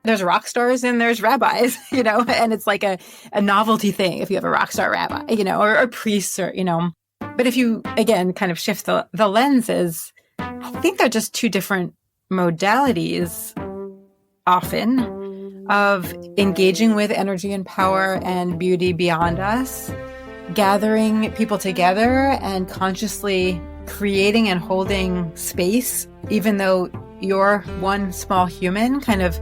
there's rock stars and there's rabbis, and it's like a novelty thing if you have a rock star rabbi, or priests or, But if you, again, kind of shift the lenses, I think they're just two different modalities often of engaging with energy and power and beauty beyond us, gathering people together and consciously creating and holding space, even though you're one small human, kind of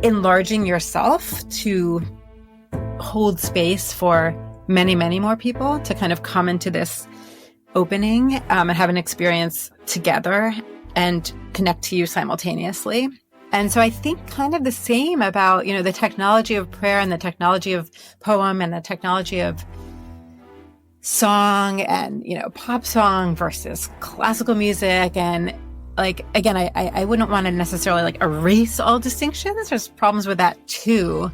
enlarging yourself to hold space for many, many more people to kind of come into this opening and have an experience together and connect to you simultaneously. And so I think kind of the same about, the technology of prayer and the technology of poem and the technology of song and, pop song versus classical music. And again, I wouldn't want to necessarily erase all distinctions. There's problems with that too.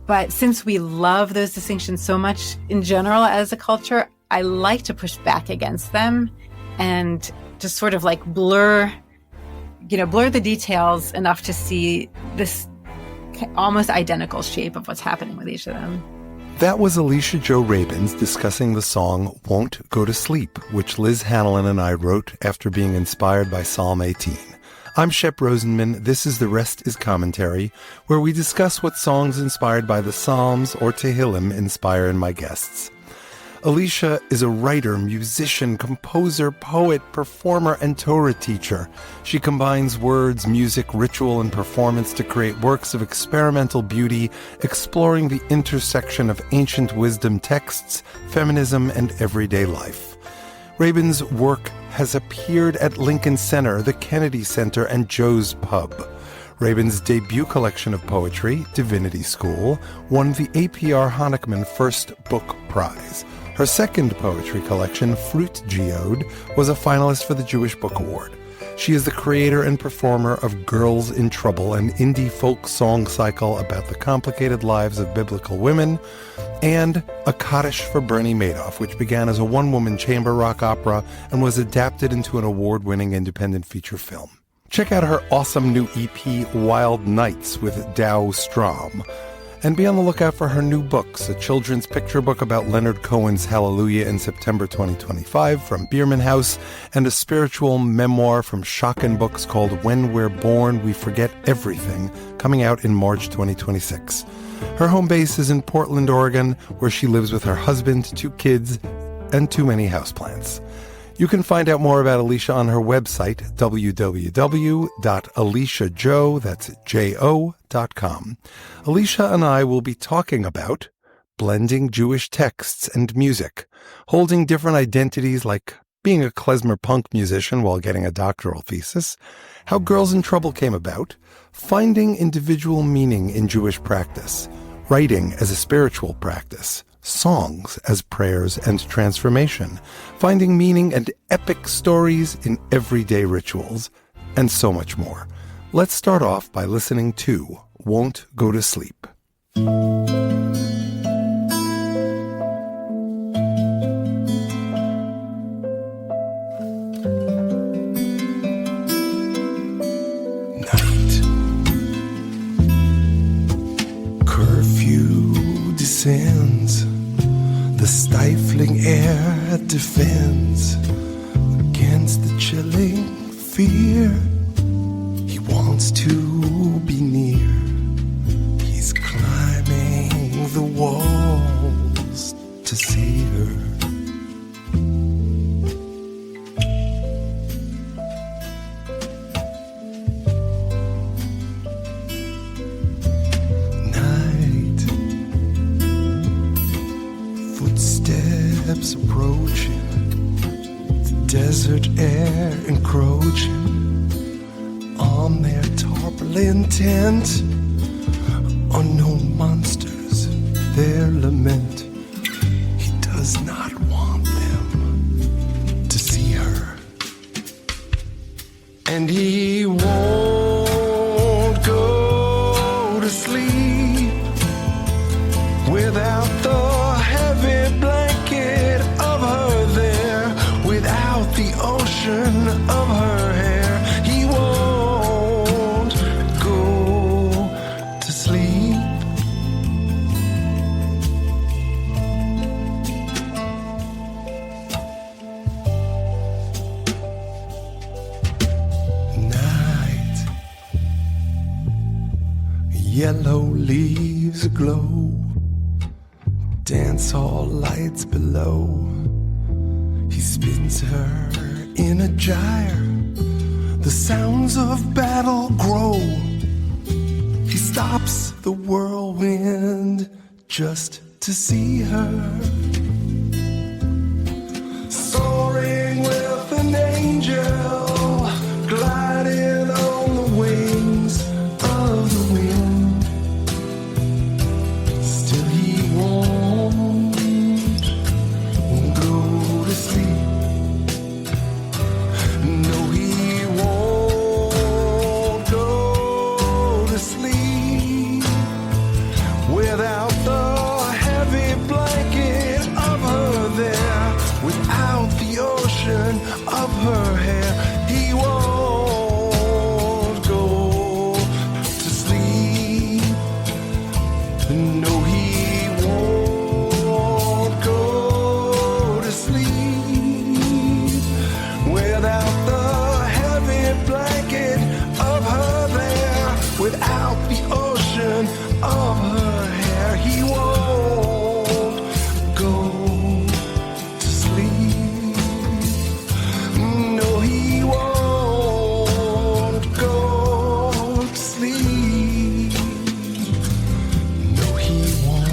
But since we love those distinctions so much in general as a culture, I like to push back against them and just sort of blur the details enough to see this almost identical shape of what's happening with each of them. That was Alicia Jo Rabins discussing the song Won't Go to Sleep, which Liz Hanlon and I wrote after being inspired by Psalm 18. I'm Shep Rosenman. This is The Rest is Commentary, where we discuss what songs inspired by the Psalms or Tehillim inspire my guests. Alicia is a writer, musician, composer, poet, performer, and Torah teacher. She combines words, music, ritual, and performance to create works of experimental beauty, exploring the intersection of ancient wisdom texts, feminism, and everyday life. Rabin's work has appeared at Lincoln Center, the Kennedy Center, and Joe's Pub. Rabin's debut collection of poetry, Divinity School, won the APR Honickman First Book Prize. Her second poetry collection, Fruit Geode, was a finalist for the Jewish Book Award. She is the creator and performer of Girls in Trouble, an indie folk song cycle about the complicated lives of biblical women, and A Kaddish for Bernie Madoff, which began as a one-woman chamber rock opera and was adapted into an award-winning independent feature film. Check out her awesome new EP, Wild Nights, with Dow Strom. And be on the lookout for her new books, a children's picture book about Leonard Cohen's Hallelujah in September 2025 from Bierman House, and a spiritual memoir from Schocken Books called When We're Born, We Forget Everything, coming out in March 2026. Her home base is in Portland, Oregon, where she lives with her husband, 2 kids, and too many houseplants. You can find out more about Alicia on her website, www.aliciajo, that's J-O.com. Alicia and I will be talking about blending Jewish texts and music, holding different identities like being a klezmer punk musician while getting a doctoral thesis, how Girls in Trouble came about, finding individual meaning in Jewish practice, writing as a spiritual practice, songs as prayers and transformation, finding meaning and epic stories in everyday rituals, and so much more. Let's start off by listening to Won't Go to Sleep. Night. Curfew descends. The stifling air defends against the chilling fear. He wants to be near. He's climbing the walls to see her. Footsteps approaching, the desert air encroaching on their tarpaulin tent. Unknown monsters, their lament. He does not want them to see her, and he won't go to sleep without the heavy blanket of her there, without the ocean of her hair. He won't go Yellow leaves aglow, dance hall lights below. He spins her in a gyre, the sounds of battle grow. He stops the whirlwind just to see her, soaring with an angel, gliding on the wings of the wind. Still he won't go to sleep. No, he won't go to sleep without the heavy blanket of her there, without the ocean of her hair. He won't go to sleep. No, he won't go to sleep without the heavy blanket of her there, without the ocean of her hair. He won't go to sleep. No, he won't go to sleep. No, he won't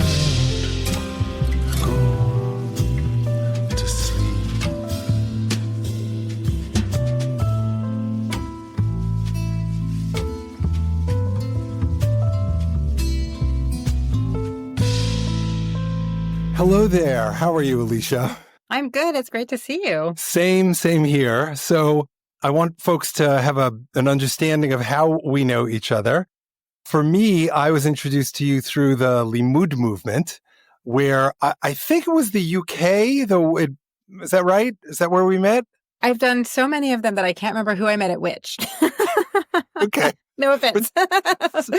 go to sleep. Hello there. How are you, Alicia? I'm good. It's great to see you. Same here. So I want folks to have an understanding of how we know each other. For me, I was introduced to you through the Limud movement, where I think it was the UK, though. Is that right? Is that where we met? I've done so many of them that I can't remember who I met at which. Okay. No offense.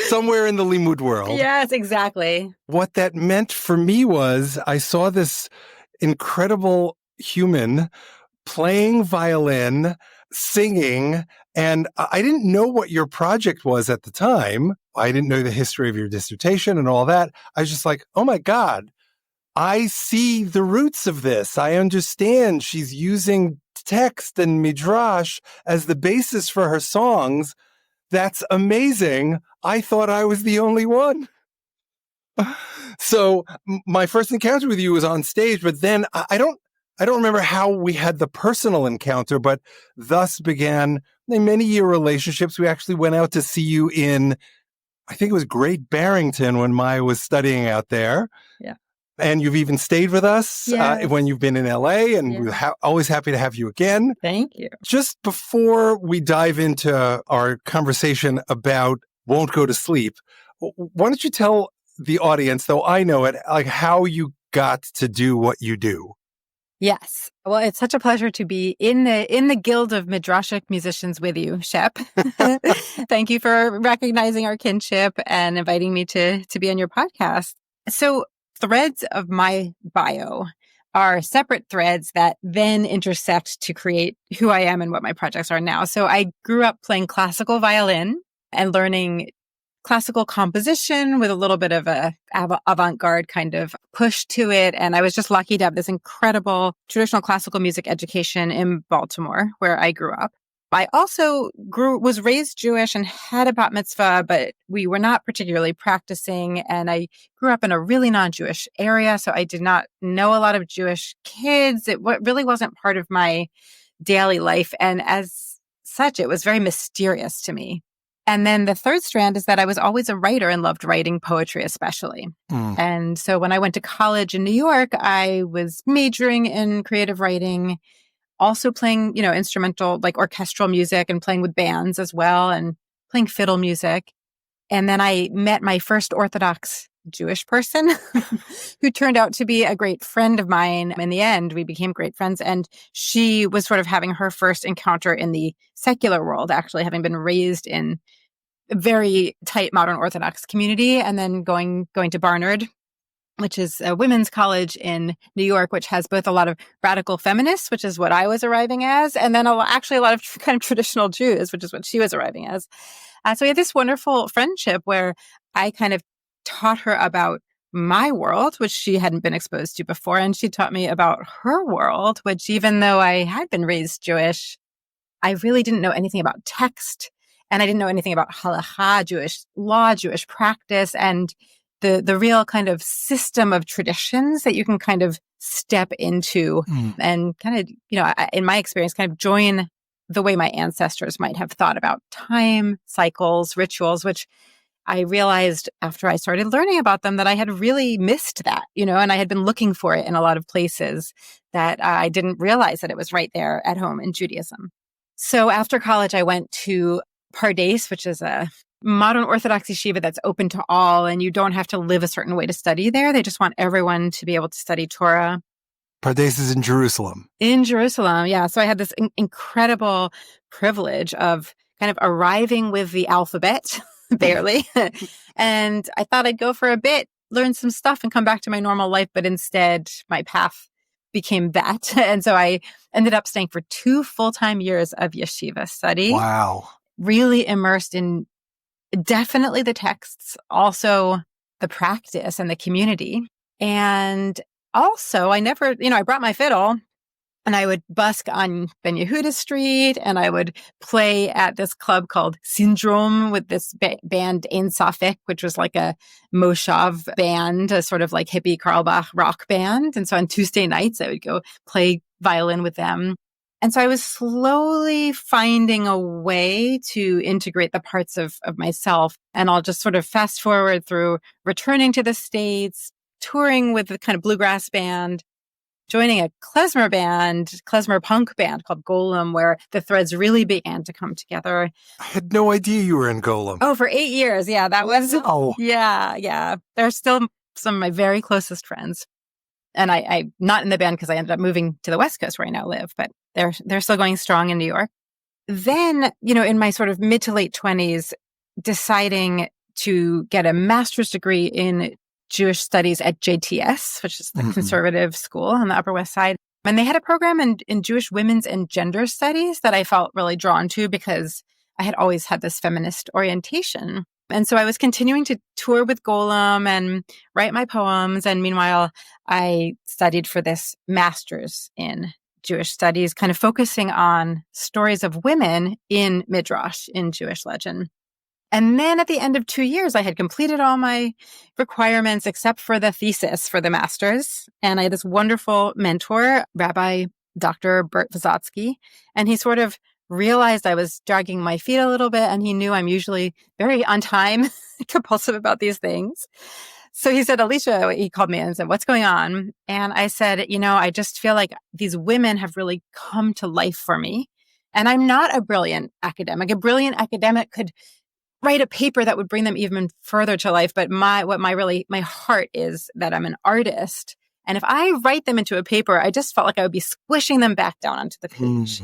Somewhere in the Limud world. Yes, exactly. What that meant for me was I saw this incredible human playing violin, singing, and I didn't know what your project was at the time. I didn't know the history of your dissertation and all that. I was just like, oh my God, I see the roots of this. I understand she's using text and midrash as the basis for her songs. That's amazing. I thought I was the only one. So my first encounter with you was on stage, but then I don't remember how we had the personal encounter, but thus began a many-year relationships. We actually went out to see you in, I think it was Great Barrington when Maya was studying out there. Yeah. And you've even stayed with us when you've been in LA, and we're always happy to have you again. Thank you. Just before we dive into our conversation about Won't Go to Sleep, why don't you tell the audience, though I know it, like how you got to do what you do? Yes. Well, it's such a pleasure to be in the guild of midrashic musicians with you, Shep. Thank you for recognizing our kinship and inviting me to be on your podcast. So threads of my bio are separate threads that then intersect to create who I am and what my projects are now. So I grew up playing classical violin and learning classical composition with a little bit of a avant-garde kind of push to it. And I was just lucky to have this incredible traditional classical music education in Baltimore, where I grew up. I also was raised Jewish and had a bat mitzvah, but we were not particularly practicing. And I grew up in a really non-Jewish area, so I did not know a lot of Jewish kids. It really wasn't part of my daily life. And as such, it was very mysterious to me. And then the third strand is that I was always a writer and loved writing poetry, especially. And so when I went to college in New York, I was majoring in creative writing, also playing, instrumental, like orchestral music, and playing with bands as well, and playing fiddle music. And then I met my first Orthodox Jewish person who turned out to be a great friend of mine. In the end, we became great friends. And she was sort of having her first encounter in the secular world, actually having been raised in a very tight modern Orthodox community, and then going to Barnard, which is a women's college in New York, which has both a lot of radical feminists, which is what I was arriving as, and then actually a lot of kind of traditional Jews, which is what she was arriving as. So we had this wonderful friendship where I kind of taught her about my world, which she hadn't been exposed to before. And she taught me about her world, which even though I had been raised Jewish, I really didn't know anything about text. And I didn't know anything about halakha, Jewish law, Jewish practice, and the real kind of system of traditions that you can kind of step into and kind of, in my experience, kind of join the way my ancestors might have thought about time, cycles, rituals, which I realized after I started learning about them that I had really missed that, and I had been looking for it in a lot of places that I didn't realize that it was right there at home in Judaism. So after college, I went to Pardes, which is a modern Orthodox yeshiva that's open to all, and you don't have to live a certain way to study there. They just want everyone to be able to study Torah. Pardes is in Jerusalem. In Jerusalem, yeah. So I had this incredible privilege of kind of arriving with the alphabet, barely. And I thought I'd go for a bit, learn some stuff, and come back to my normal life. But instead, my path became that. And so I ended up staying for 2 full-time years of yeshiva study. Wow. Really immersed in definitely the texts, also the practice and the community. And also, I brought my fiddle and I would busk on Ben Yehuda Street and I would play at this club called Syndrome with this band Ein Safek, which was like a Moshav band, a sort of like hippie Carlbach rock band. And so on Tuesday nights, I would go play violin with them. And so I was slowly finding a way to integrate the parts of myself. And I'll just sort of fast forward through returning to the States, touring with the kind of bluegrass band, joining a klezmer punk band called Golem, where the threads really began to come together. I had no idea you were in Golem. Oh, for 8 years. Yeah, that was, yeah. They're still some of my very closest friends. And I'm not in the band because I ended up moving to the West Coast where I now live, but they're still going strong in New York. Then, in my sort of mid to late 20s, deciding to get a master's degree in Jewish studies at JTS, which is the conservative school on the Upper West Side. And they had a program in Jewish women's and gender studies that I felt really drawn to because I had always had this feminist orientation. And so I was continuing to tour with Golem and write my poems. And meanwhile, I studied for this master's in Jewish studies, kind of focusing on stories of women in Midrash, in Jewish legend. And then at the end of 2 years, I had completed all my requirements except for the thesis for the master's. And I had this wonderful mentor, Rabbi Dr. Bert Vysotsky, and he sort of realized I was dragging my feet a little bit, and he knew I'm usually very on time, compulsive about these things. So he said, Alicia, he called me and said, what's going on? And I said, I just feel like these women have really come to life for me. And I'm not a brilliant academic. A brilliant academic could write a paper that would bring them even further to life. But my heart is that I'm an artist. And if I write them into a paper, I just felt like I would be squishing them back down onto the page.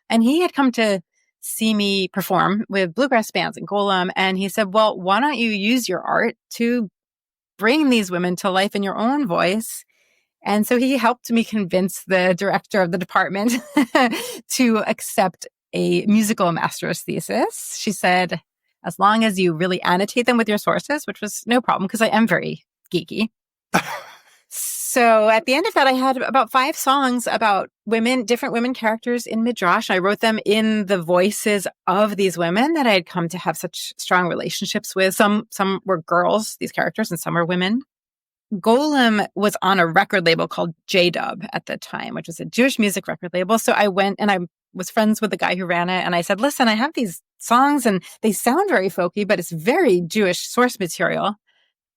And he had come to see me perform with bluegrass bands in Golem. And he said, well, why don't you use your art to bring these women to life in your own voice? And so he helped me convince the director of the department to accept a musical master's thesis. She said, as long as you really annotate them with your sources, which was no problem because I am very geeky. So at the end of that, I had about 5 songs about women, different women characters in Midrash. I wrote them in the voices of these women that I had come to have such strong relationships with. Some were girls, these characters, and some were women. Golem was on a record label called J-Dub at the time, which was a Jewish music record label. So I went and I was friends with the guy who ran it. And I said, listen, I have these songs and they sound very folky, but it's very Jewish source material.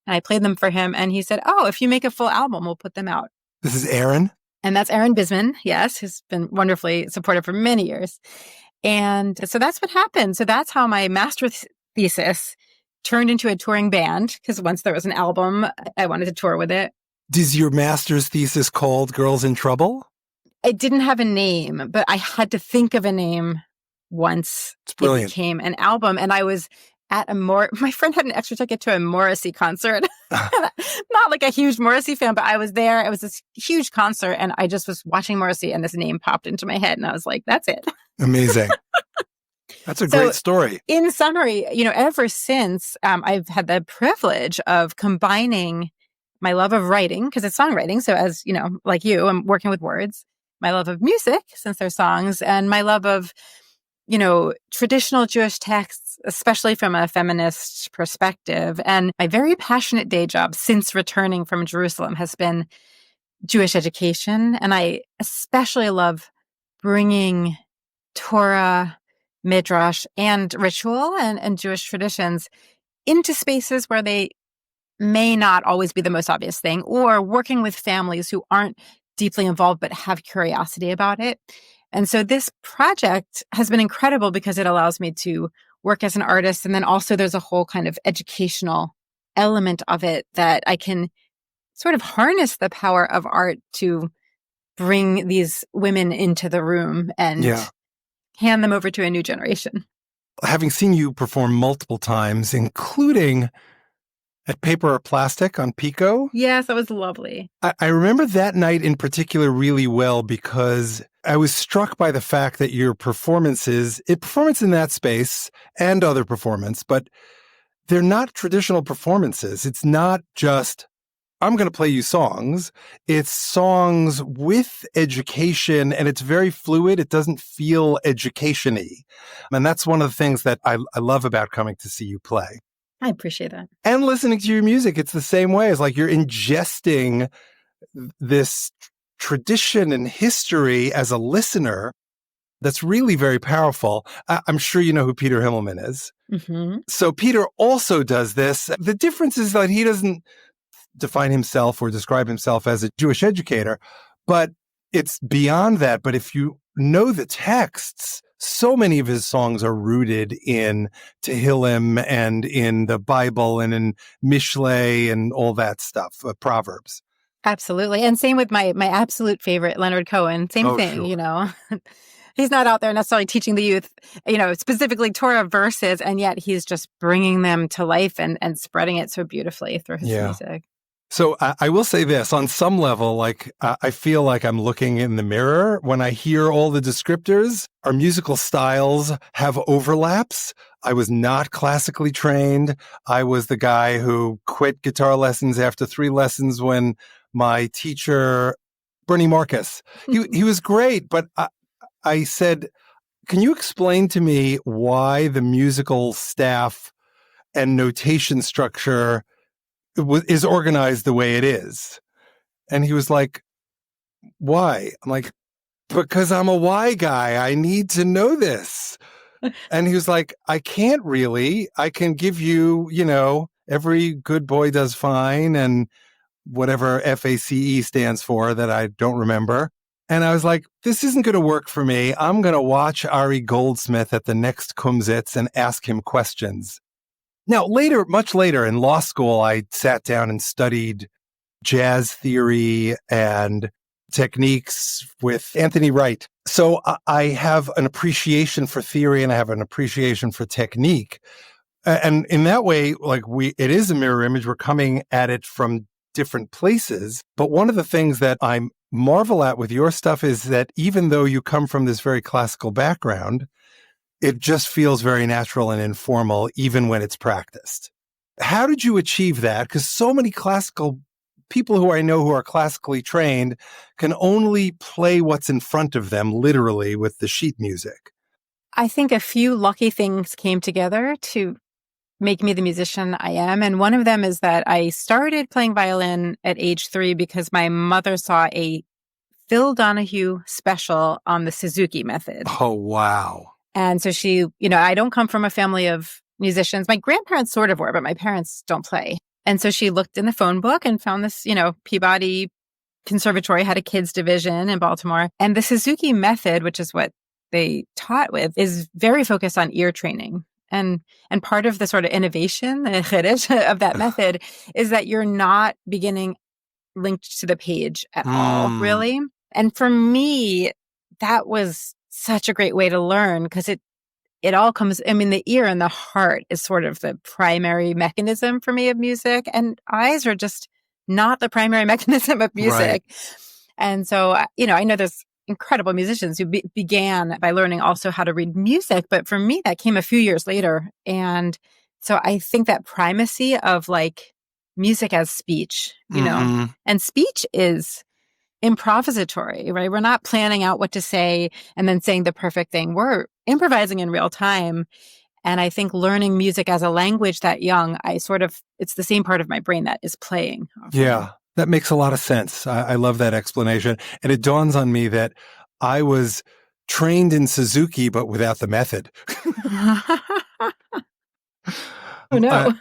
And I played them for him. And he said, oh, if you make a full album, we'll put them out. This is Aaron? And that's Aaron Bisman, yes, who's been wonderfully supportive for many years. And so that's what happened. So that's how my master's thesis turned into a touring band, because once there was an album, I wanted to tour with it. Is your master's thesis called Girls in Trouble? It didn't have a name, but I had to think of a name once it became an album. And I was at my friend had an extra ticket to a Morrissey concert. Not like a huge Morrissey fan, but I was there. It was this huge concert and I just was watching Morrissey and this name popped into my head and I was like, that's it. Amazing. That's a So great story. in summary, ever since I've had the privilege of combining my love of writing, because it's songwriting. So as, like you, I'm working with words, my love of music, since they're songs, and my love of, traditional Jewish texts, especially from a feminist perspective. And my very passionate day job since returning from Jerusalem has been Jewish education. And I especially love bringing Torah, Midrash, and ritual and Jewish traditions into spaces where they may not always be the most obvious thing, or working with families who aren't deeply involved but have curiosity about it. And so this project has been incredible because it allows me to work as an artist. And then also there's a whole kind of educational element of it that I can sort of harness the power of art to bring these women into the room and hand them over to a new generation. Having seen you perform multiple times, including at Paper or Plastic on Pico. Yes, that was lovely. I remember that night in particular really well because I was struck by the fact that your performance in that space and other performance, but they're not traditional performances. It's not just, I'm going to play you songs. It's songs with education, and it's very fluid. It doesn't feel education-y. And that's one of the things that I love about coming to see you play. I appreciate that. And listening to your music, it's the same way. It's like you're ingesting this tradition and history as a listener that's really very powerful. I'm sure you know who Peter Himmelman is. Mm-hmm. So Peter also does this. The difference is that he doesn't define himself or describe himself as a Jewish educator, but it's beyond that. But if you know the texts, so many of his songs are rooted in Tehillim and in the Bible and in Mishlei and all that stuff, Proverbs. Absolutely. And same with my absolute favorite, Leonard Cohen. Same thing, sure. He's not out there necessarily teaching the youth, specifically Torah verses, and yet he's just bringing them to life and spreading it so beautifully through his music. So I will say this, on some level, I feel like I'm looking in the mirror when I hear all the descriptors. Our musical styles have overlaps. I was not classically trained. I was the guy who quit guitar lessons after 3 lessons when my teacher, Bernie Marcus, he was great, but I said, can you explain to me why the musical staff and notation structure is organized the way it is? And he was like, why? I'm like, because I'm a why guy. I need to know this. And he was like, I can't really. I can give you, every good boy does fine and whatever FACE stands for that I don't remember. And I was like, this isn't going to work for me. I'm going to watch Ari Goldsmith at the next Kumsitz and ask him questions. Now, much later in law school, I sat down and studied jazz theory and techniques with Anthony Wright. So I have an appreciation for theory and I have an appreciation for technique. And in that way, it is a mirror image. We're coming at it from different places. But one of the things that I marvel at with your stuff is that even though you come from this very classical background, it just feels very natural and informal, even when it's practiced. How did you achieve that? Because so many classical people who I know who are classically trained can only play what's in front of them, literally, with the sheet music. I think a few lucky things came together to make me the musician I am. And one of them is that I started playing violin at age 3 because my mother saw a Phil Donahue special on the Suzuki method. Oh, wow. And so she, I don't come from a family of musicians. My grandparents sort of were, but my parents don't play. And so she looked in the phone book and found this, Peabody Conservatory had a kids division in Baltimore. And the Suzuki method, which is what they taught with, is very focused on ear training. And part of the sort of innovation, the chiddush of that method, is that you're not beginning linked to the page at all, really. And for me, that was such a great way to learn because it all comes, the ear and the heart is sort of the primary mechanism for me of music, and eyes are just not the primary mechanism of music. Right. And so, I know there's incredible musicians who began by learning also how to read music. But for me, that came a few years later. And so I think that primacy of like music as speech, and speech is improvisatory, right? We're not planning out what to say and then saying the perfect thing. We're improvising in real time. And I think learning music as a language that young, it's the same part of my brain that is playing. Yeah, that makes a lot of sense. I love that explanation. And it dawns on me that I was trained in Suzuki, but without the method. Oh, no.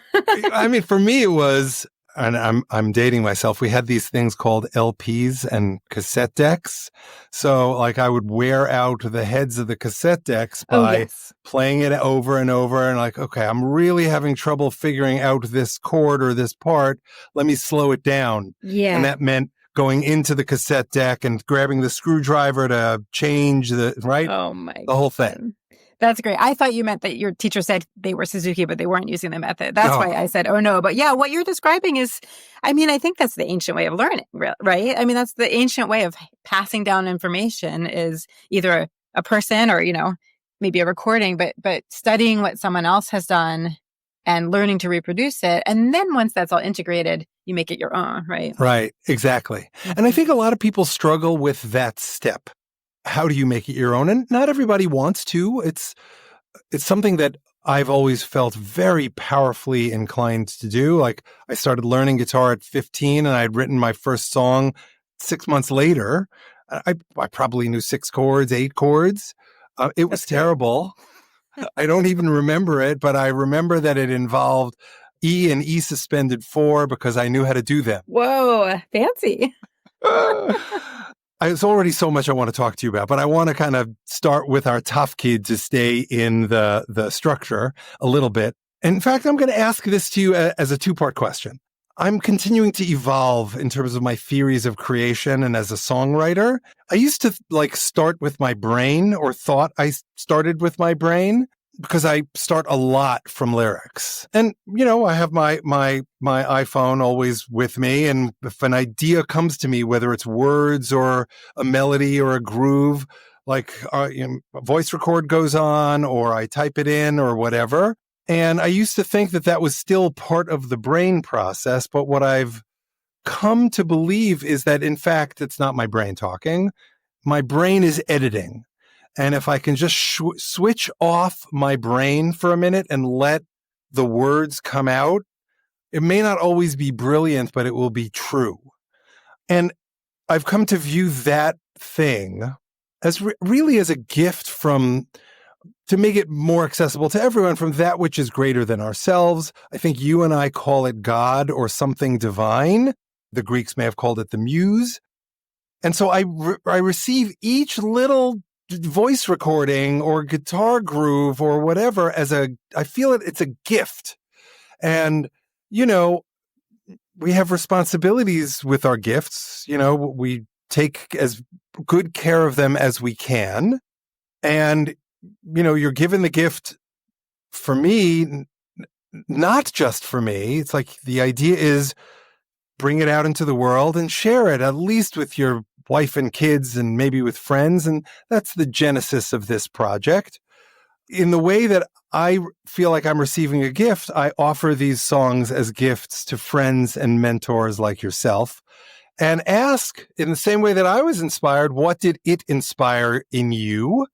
I mean, for me, it was, and I'm dating myself. We had these things called LPs and cassette decks. So like I would wear out the heads of the cassette decks by playing it over and over. And like, okay, I'm really having trouble figuring out this chord or this part. Let me slow it down. Yeah. And that meant going into the cassette deck and grabbing the screwdriver to change right? Oh my The whole thing. That's great. I thought you meant that your teacher said they were Suzuki, but they weren't using the method. That's why I said, oh no. But yeah, what you're describing is, I mean, I think that's the ancient way of learning, right? I mean, that's the ancient way of passing down information is either a person or, maybe a recording, but studying what someone else has done and learning to reproduce it. And then once that's all integrated, you make it your own, right? Right. Exactly. And I think a lot of people struggle with that step. How do you make it your own? And not everybody wants to. It's something that I've always felt very powerfully inclined to do. Like I started learning guitar at 15 and I'd written my first song 6 months later. I probably knew 6 chords, 8 chords. It was terrible. I don't even remember it, but I remember that it involved E and E suspended 4 because I knew how to do them. Whoa, fancy. There's already so much I want to talk to you about, but I want to kind of start with our tough kid to stay in the structure a little bit. In fact, I'm going to ask this to you as a 2-part question. I'm continuing to evolve in terms of my theories of creation and as a songwriter. I used to start with my brain or thought I started with my brain because I start a lot from lyrics. And, I have my iPhone always with me. And if an idea comes to me, whether it's words or a melody or a groove, a voice record goes on or I type it in or whatever. And I used to think that was still part of the brain process. But what I've come to believe is that, in fact, it's not my brain talking. My brain is editing. And if I can just switch off my brain for a minute and let the words come out, it may not always be brilliant, but it will be true. And I've come to view that thing as really as a gift to make it more accessible to everyone from that which is greater than ourselves. I think you and I call it God or something divine. The Greeks may have called it the muse. And so I receive each little voice recording or guitar groove or whatever I feel it's a gift. And, we have responsibilities with our gifts. We take as good care of them as we can. And, you're given the gift for me, not just for me. It's like the idea is bring it out into the world and share it, at least with your wife and kids and maybe with friends. And that's the genesis of this project. In the way that I feel like I'm receiving a gift, I offer these songs as gifts to friends and mentors like yourself and ask in the same way that I was inspired, what did it inspire in you?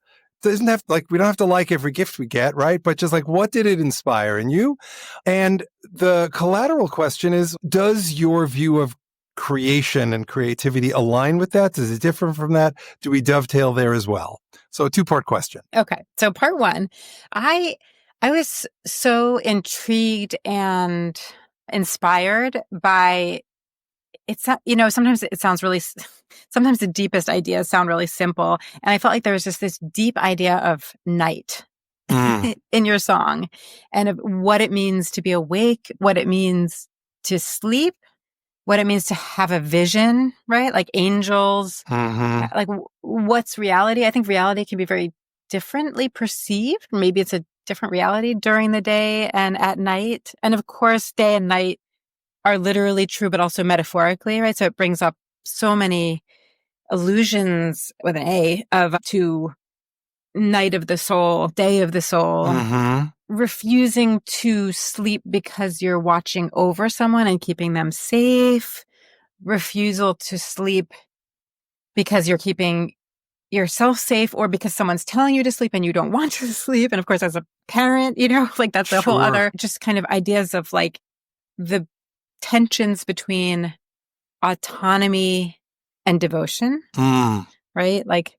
Doesn't have we don't have to like every gift we get, right? But just what did it inspire in you? And the collateral question is, does your view of creation and creativity align with that? Does it differ from that? Do we dovetail there as well? So a 2-part question. Okay. So part 1, I was so intrigued and inspired by it's, sometimes it sounds really, sometimes the deepest ideas sound really simple. And I felt like there was just this deep idea of night in your song and of what it means to be awake, what it means to sleep, what it means to have a vision, right? Like angels, like what's reality? I think reality can be very differently perceived. Maybe it's a different reality during the day and at night. And of course, day and night are literally true, but also metaphorically, right? So it brings up so many illusions with an A of to night of the soul, day of the soul, refusing to sleep because you're watching over someone and keeping them safe, refusal to sleep because you're keeping yourself safe or because someone's telling you to sleep and you don't want to sleep. And of course, as a parent, like that's a whole other just kind of ideas of like the tensions between autonomy and devotion, right? Like,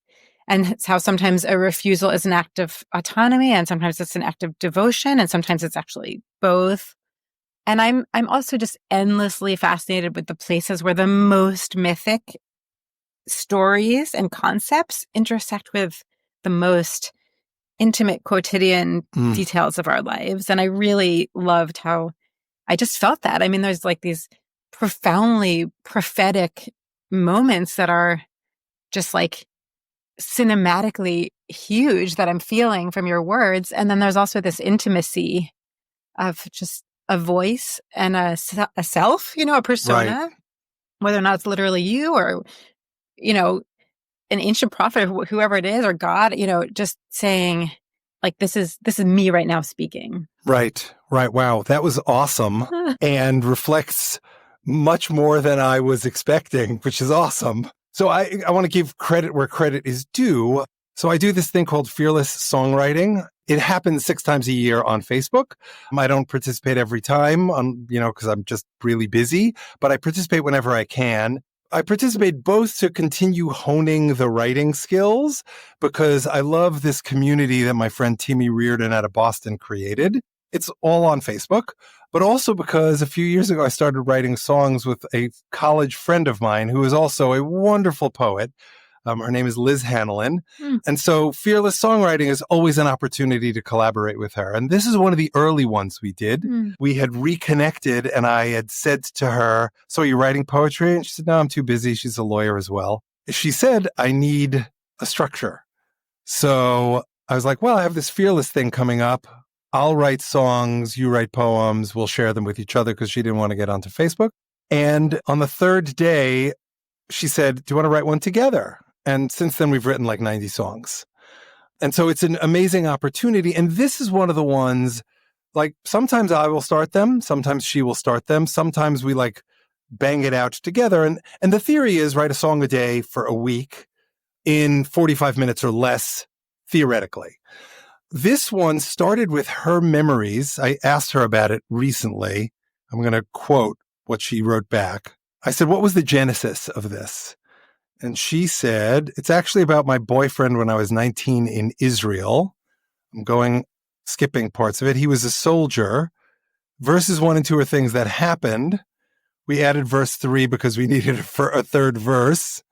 and it's how sometimes a refusal is an act of autonomy and sometimes it's an act of devotion and sometimes it's actually both. And I'm also just endlessly fascinated with the places where the most mythic stories and concepts intersect with the most intimate quotidian details of our lives. And I really loved how I just felt that. I mean, there's like these profoundly prophetic moments that are just like cinematically huge that I'm feeling from your words. And then there's also this intimacy of just a voice and a self, a persona, Right. whether or not it's literally you or, an ancient prophet, whoever it is, or God, just saying like, this is me right now speaking. Right. Wow. That was awesome and reflects much more than I was expecting, which is awesome. So I want to give credit where credit is due. So I do this thing called fearless songwriting. It happens 6 times a year on Facebook. I don't participate every time because I'm just really busy, but I participate whenever I can. I participate both to continue honing the writing skills because I love this community that my friend Timmy Reardon out of Boston created. It's all on Facebook, but also because a few years ago I started writing songs with a college friend of mine who is also a wonderful poet. Her name is Liz Hanlon. And so fearless songwriting is always an opportunity to collaborate with her. And this is one of the early ones we did. We had reconnected and I had said to her, so are you writing poetry? And she said, no, I'm too busy. She's a lawyer as well. She said, I need a structure. So I was like, well, I have this fearless thing coming up. I'll write songs, you write poems, we'll share them with each other because she didn't want to get onto Facebook. And on the third day, she said, do you want to write one together? And since then, we've written like 90 songs. And so it's an amazing opportunity. And this is one of the ones, like sometimes I will start them, sometimes she will start them, sometimes we like bang it out together. And the theory is write a song a day for a week in 45 minutes or less, theoretically. This one started with her memories. I asked her about it recently. I'm going to quote what she wrote back. I said, what was the genesis of this? And she said, it's actually about my boyfriend when I was 19 in Israel. I'm skipping parts of it. He was a soldier. Verses 1 and 2 are things that happened. We added verse 3 because we needed a third verse.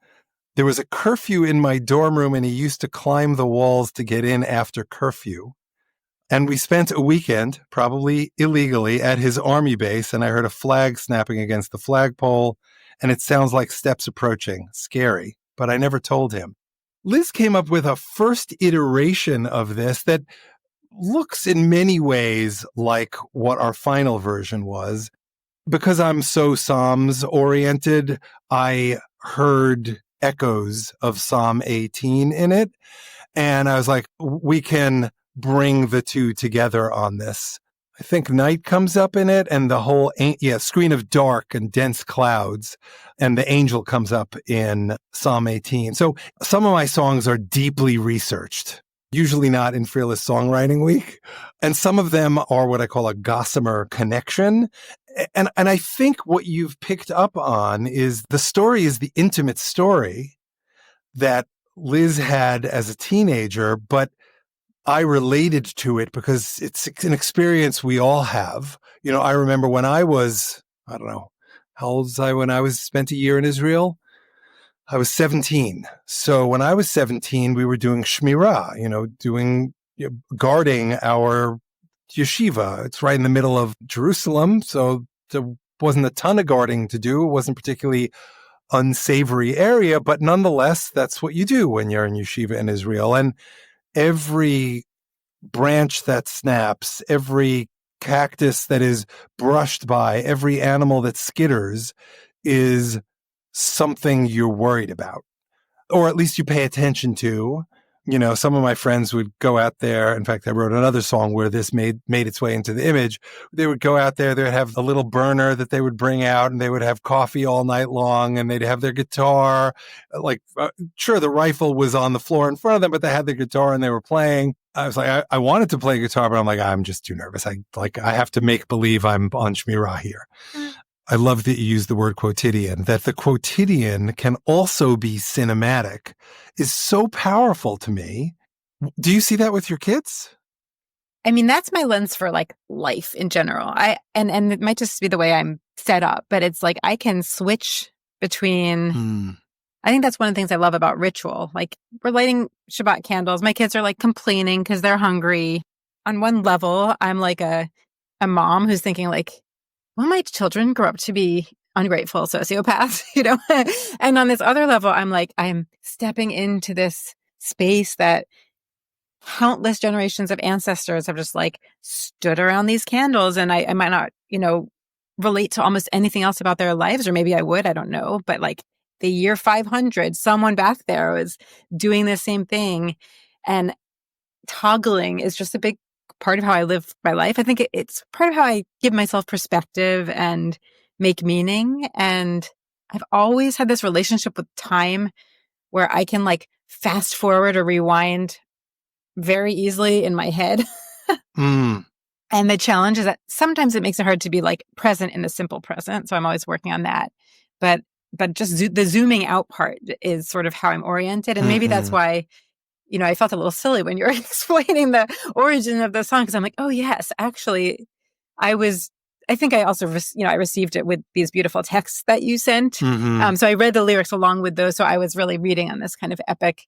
There was a curfew in my dorm room and he used to climb the walls to get in after curfew. And we spent a weekend, probably illegally, at his army base, and I heard a flag snapping against the flagpole, and it sounds like steps approaching. Scary, but I never told him. Liz came up with a first iteration of this that looks in many ways like what our final version was. Because I'm so Psalms-oriented, I heard echoes of Psalm 18 in it, and I was like, we can bring the two together on this. I think night comes up in it and the whole, screen of dark and dense clouds, and the angel comes up in Psalm 18. So some of my songs are deeply researched, usually not in Fearless Songwriting Week. And some of them are what I call a gossamer connection. And I think what you've picked up on is the story is the intimate story that Liz had as a teenager, but I related to it because it's an experience we all have. I remember when I was, I don't know, how old was I when I spent a year in Israel? I was 17. So when I was 17, we were doing shmirah, guarding our yeshiva. It's right in the middle of Jerusalem. So there wasn't a ton of guarding to do. It wasn't particularly unsavory area, but nonetheless, that's what you do when you're in yeshiva in Israel. And every branch that snaps, every cactus that is brushed by, every animal that skitters is something you're worried about. or at least you pay attention to. Some of my friends would go out there. In fact, I wrote another song where this made its way into the image. They would go out there, they would have a little burner that they would bring out, and they would have coffee all night long, and they'd have their guitar. Sure, the rifle was on the floor in front of them, but they had their guitar and they were playing. I was like, I wanted to play guitar, but I'm like, I'm just too nervous. I have to make believe I'm on Shmirah here. I love that you use the word quotidian, that the quotidian can also be cinematic is so powerful to me. Do you see that with your kids? I mean, that's my lens for like life in general. And it might just be the way I'm set up, but it's like I can switch between. I think that's one of the things I love about ritual. Like we're lighting Shabbat candles. My kids are like complaining because they're hungry. On one level, I'm like a mom who's thinking like, will my children grow up to be ungrateful sociopaths, And on this other level, I'm stepping into this space that countless generations of ancestors have just like stood around these candles. And I might not, relate to almost anything else about their lives, or maybe I would, I don't know. But like the year 500, someone back there was doing the same thing. And toggling is just a big part of how I live my life. I think it's part of how I give myself perspective and make meaning. And I've always had this relationship with time where I can like fast forward or rewind very easily in my head. And the challenge is that sometimes it makes it hard to be like present in the simple present. So I'm always working on that. But just the zooming out part is sort of how I'm oriented. And maybe that's why I felt a little silly when you were explaining the origin of the song, because I'm like, oh, yes, actually, I think I also, I received it with these beautiful texts that you sent. So I read the lyrics along with those. So I was really reading on this kind of epic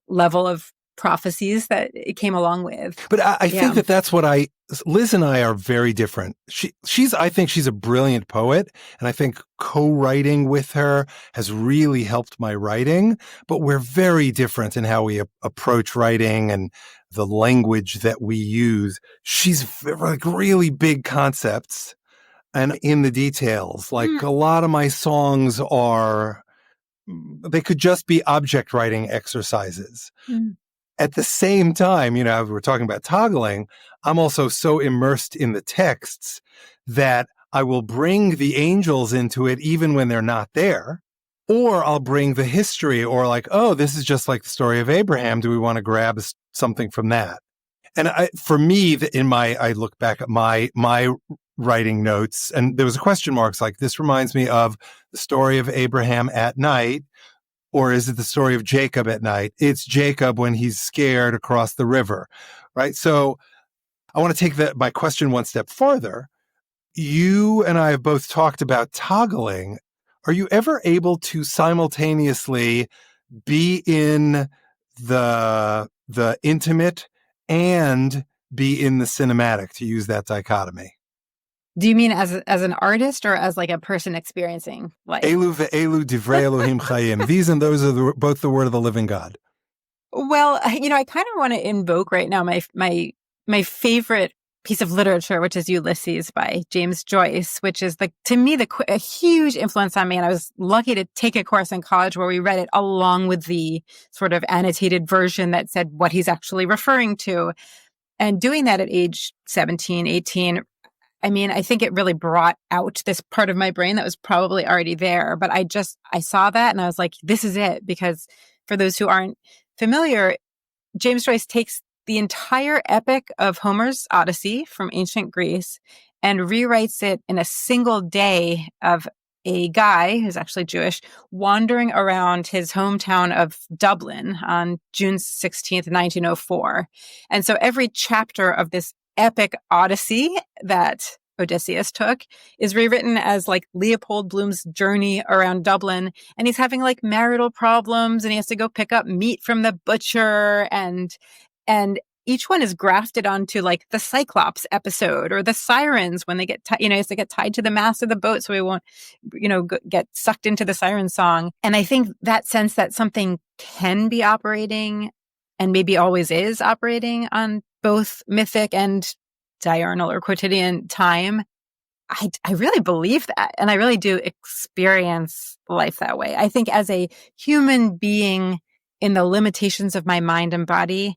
level of prophecies that it came along with. But I think that's what Liz and I are very different. I think she's a brilliant poet, and I think co-writing with her has really helped my writing, but we're very different in how we approach writing and the language that we use. She's like really big concepts and in the details. Like a lot of my songs they could just be object writing exercises. At the same time, we're talking about toggling. I'm also so immersed in the texts that I will bring the angels into it even when they're not there. Or I'll bring the history, or like, oh, this is just like the story of Abraham. Do we want to grab something from that? And for me, I look back at my writing notes, and there was a question marks like, this reminds me of the story of Abraham at night. Or is it the story of Jacob at night? It's Jacob when he's scared across the river, right? So I want to take my question one step farther. You and I have both talked about toggling. Are you ever able to simultaneously be in the intimate and be in the cinematic, to use that dichotomy? Do you mean as an artist or as like a person experiencing life? Elu ve'elu divrei Elohim chayim. These and those are both the word of the living God. Well, I kind of want to invoke right now my favorite piece of literature, which is Ulysses by James Joyce, which is to me a huge influence on me. And I was lucky to take a course in college where we read it along with the sort of annotated version that said what he's actually referring to. And doing that at age 17, 18, I think it really brought out this part of my brain that was probably already there. But I saw that and I was like, this is it. Because for those who aren't familiar, James Joyce takes the entire epic of Homer's Odyssey from ancient Greece and rewrites it in a single day of a guy who's actually Jewish wandering around his hometown of Dublin on June 16th, 1904. And so every chapter of this epic Odyssey that Odysseus took is rewritten as like Leopold Bloom's journey around Dublin. And he's having like marital problems and he has to go pick up meat from the butcher, and each one is grafted onto like the Cyclops episode or the sirens when they get, he has to get tied to the mast of the boat so he won't, get sucked into the siren song. And I think that sense that something can be operating and maybe always is operating on both mythic and diurnal or quotidian time, I really believe that. And I really do experience life that way. I think as a human being in the limitations of my mind and body,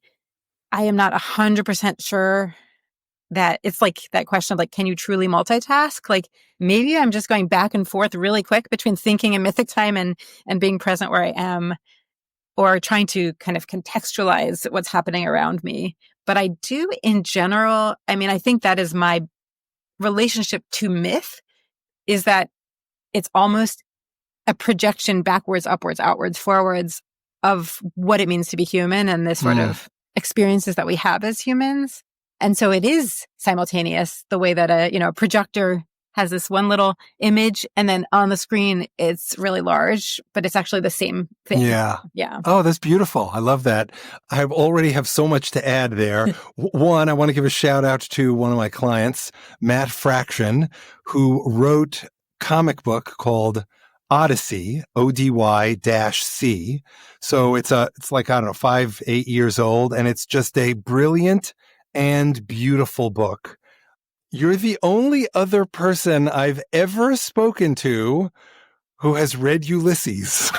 I am not 100% sure that it's like that question of like, can you truly multitask? Like maybe I'm just going back and forth really quick between thinking in mythic time and being present where I am, or trying to kind of contextualize what's happening around me. But I do in general, I mean, I think that is my relationship to myth, is that it's almost a projection backwards, upwards, outwards, forwards of what it means to be human and the sort of experiences that we have as humans. And so it is simultaneous, the way that a projector has this one little image and then on the screen it's really large, but it's actually the same thing. Yeah. Yeah. Oh, that's beautiful. I love that. I already have so much to add there. One, I want to give a shout out to one of my clients, Matt Fraction, who wrote a comic book called Odyssey, ODY-C. So it's like, I don't know, 5-8 years old, and it's just a brilliant and beautiful book. You're the only other person I've ever spoken to who has read Ulysses.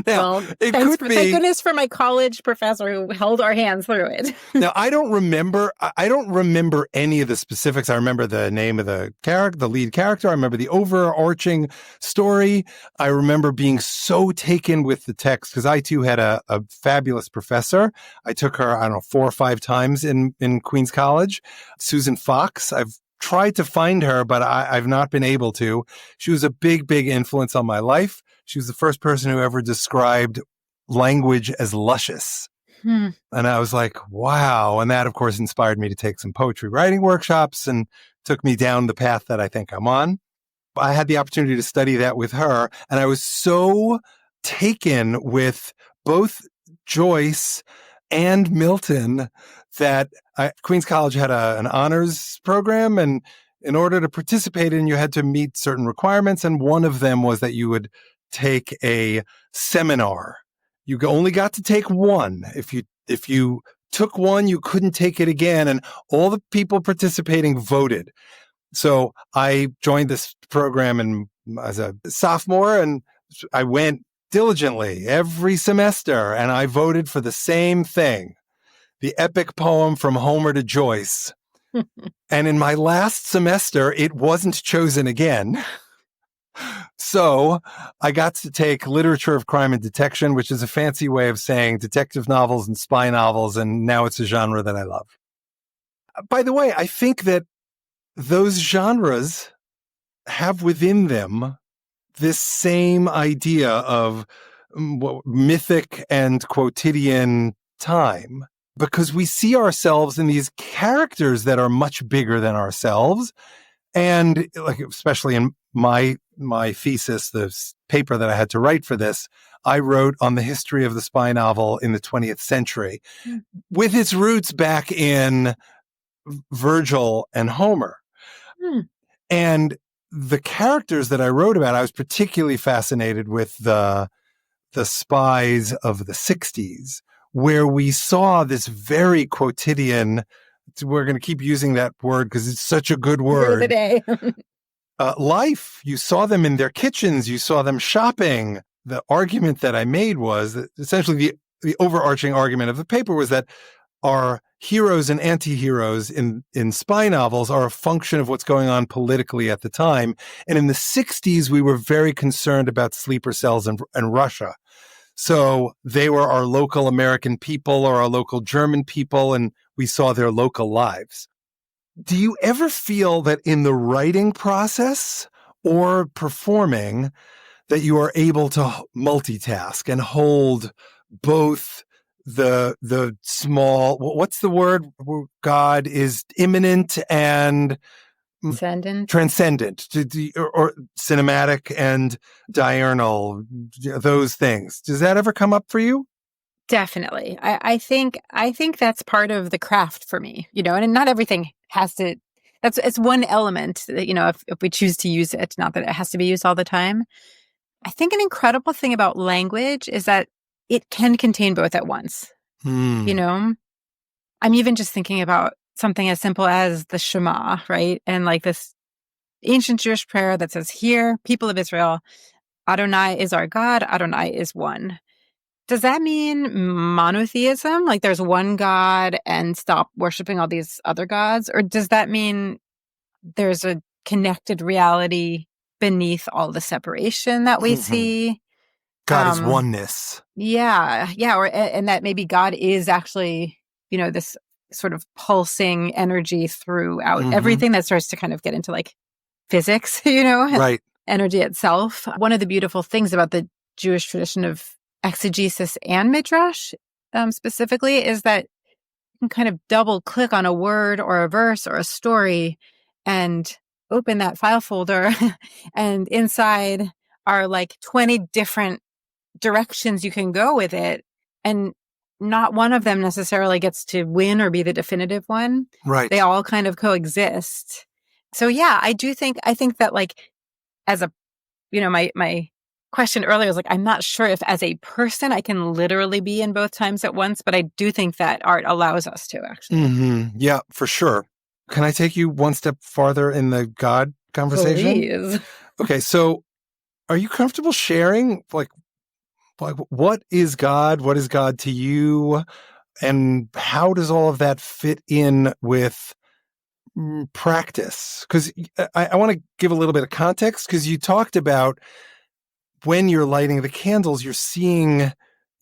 Now, Well, thank goodness for my college professor who held our hands through it. Now, I don't remember any of the specifics. I remember the name of the character, the lead character. I remember the overarching story. I remember being so taken with the text because I too had a fabulous professor. I took her, I don't know, 4 or 5 times in Queens College. Susan Fox. I've tried to find her, but I've not been able to. She was a big, big influence on my life. She was the first person who ever described language as luscious. And I was like, wow. And that, of course, inspired me to take some poetry writing workshops and took me down the path that I think I'm on. I had the opportunity to study that with her. And I was so taken with both Joyce and Milton that Queens College had an honors program. And in order to participate in, you had to meet certain requirements. And one of them was that you would take a seminar. You only got to take one. If you took one, you couldn't take it again. And all the people participating voted. So I joined this program as a sophomore, and I went diligently every semester, and I voted for the same thing, the epic poem from Homer to Joyce. And in my last semester, it wasn't chosen again. So I got to take literature of crime and detection, which is a fancy way of saying detective novels and spy novels. And now it's a genre that I love. By the way, I think that those genres have within them this same idea of mythic and quotidian time, because we see ourselves in these characters that are much bigger than ourselves. And like, especially in my thesis, the paper that I had to write for this, I wrote on the history of the spy novel in the 20th century with its roots back in Virgil and Homer. And the characters that I wrote about, I was particularly fascinated with the spies of the 60s, where we saw this very quotidian, we're going to keep using that word because it's such a good word. Of the day. Life. You saw them in their kitchens. You saw them shopping. The argument that I made was that essentially the overarching argument of the paper was that our heroes and anti-heroes in spy novels are a function of what's going on politically at the time. And in the 60s, we were very concerned about sleeper cells and Russia. So they were our local American people or our local German people, and we saw their local lives. Do you ever feel that in the writing process or performing that you are able to multitask and hold both the small, what's the word? God is immanent and transcendent, or cinematic and diurnal, those things. Does that ever come up for you? Definitely. I think that's part of the craft for me, and not everything has to, it's one element that, if we choose to use it, not that it has to be used all the time. I think an incredible thing about language is that it can contain both at once. I'm even just thinking about something as simple as the Shema, right? And like this ancient Jewish prayer that says, "Hear, people of Israel, Adonai is our God, Adonai is one. Does that mean monotheism? Like there's one God and stop worshiping all these other gods? Or does that mean there's a connected reality beneath all the separation that we see? God is oneness. Yeah. And that maybe God is actually, this sort of pulsing energy throughout everything that starts to kind of get into like physics, Right. energy itself. One of the beautiful things about the Jewish tradition of exegesis and midrash specifically is that you can kind of double click on a word or a verse or a story and open that file folder and inside are like 20 different directions you can go with it, and not one of them necessarily gets to win or be the definitive one. Right. They all kind of coexist. So yeah, I think that like as a, my question earlier was like, I'm not sure if as a person I can literally be in both times at once, but I do think that art allows us to actually. Yeah, for sure. Can I take you one step farther in the God conversation? Please. Okay, so are you comfortable sharing like what is God? What is God to you? And how does all of that fit in with practice? Because I want to give a little bit of context, because you talked about when you're lighting the candles, you're seeing,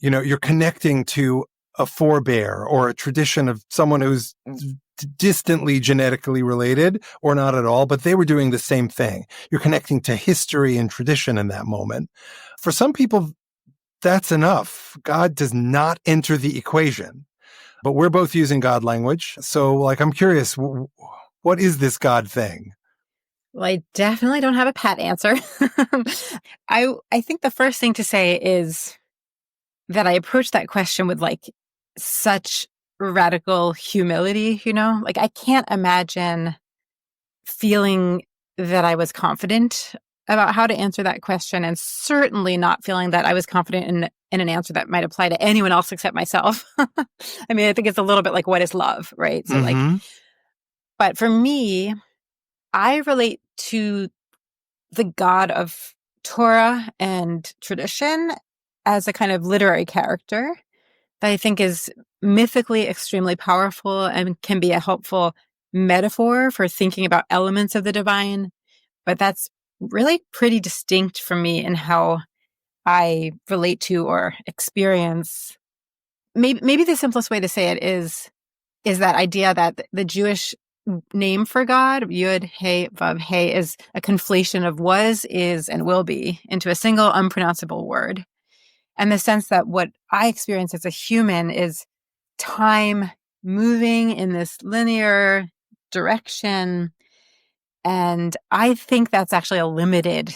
you're connecting to a forebear or a tradition of someone who's distantly genetically related or not at all, but they were doing the same thing. You're connecting to history and tradition in that moment. For some people, that's enough. God does not enter the equation, but we're both using God language. So like, I'm curious, what is this God thing? Well, I definitely don't have a pat answer. I think the first thing to say is that I approach that question with like such radical humility, like I can't imagine feeling that I was confident about how to answer that question, and certainly not feeling that I was confident in an answer that might apply to anyone else except myself. I mean, I think it's a little bit like, what is love, right? So like, but for me, I relate to the God of Torah and tradition as a kind of literary character that I think is mythically extremely powerful and can be a helpful metaphor for thinking about elements of the divine. But that's really pretty distinct from me in how I relate to or experience. Maybe the simplest way to say it is that idea that the Jewish name for God, Yud, He, Vav, He, is a conflation of was, is, and will be into a single unpronounceable word. And the sense that what I experience as a human is time moving in this linear direction. And I think that's actually a limited